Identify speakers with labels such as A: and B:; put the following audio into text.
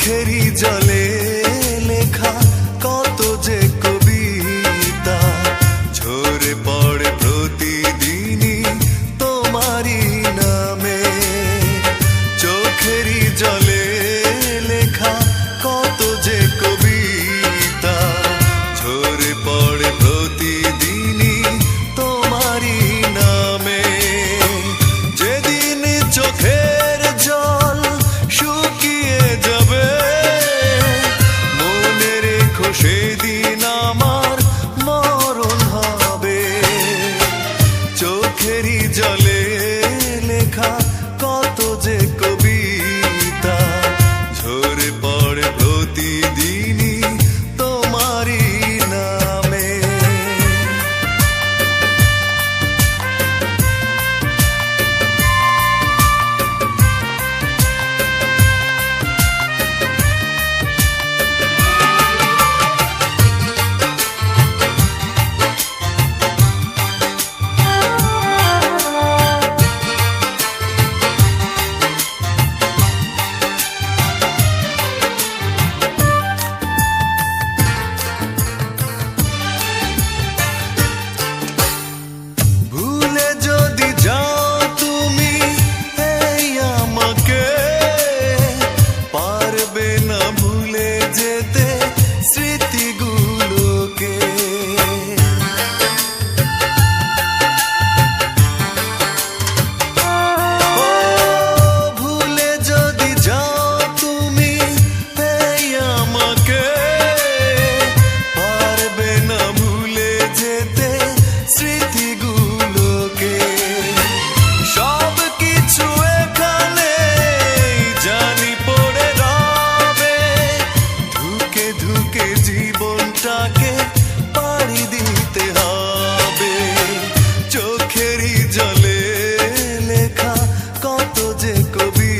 A: চোখেরই জলে লেখা কত যে কবিতা ঝরে পড়ে প্রতিদিনই তোমারই নামে। চোখেরই জলে লেখা কত যে কবিতা ঝরে পড়ে প্রতিদিনই তোমারই নামে। যেদিন চোখের জল শুকিয়ে যাবে মনে রেখো সেদিন আমার মরণ হবে। চোখেরই জলে লেখা কত যে কবিতা ঝরে পড়ে প্রতিদিনই তোমারই নামে। জীবনটাকে পাড়ি দিতে হবে। চোখেরই জলে লেখা কত যে কবি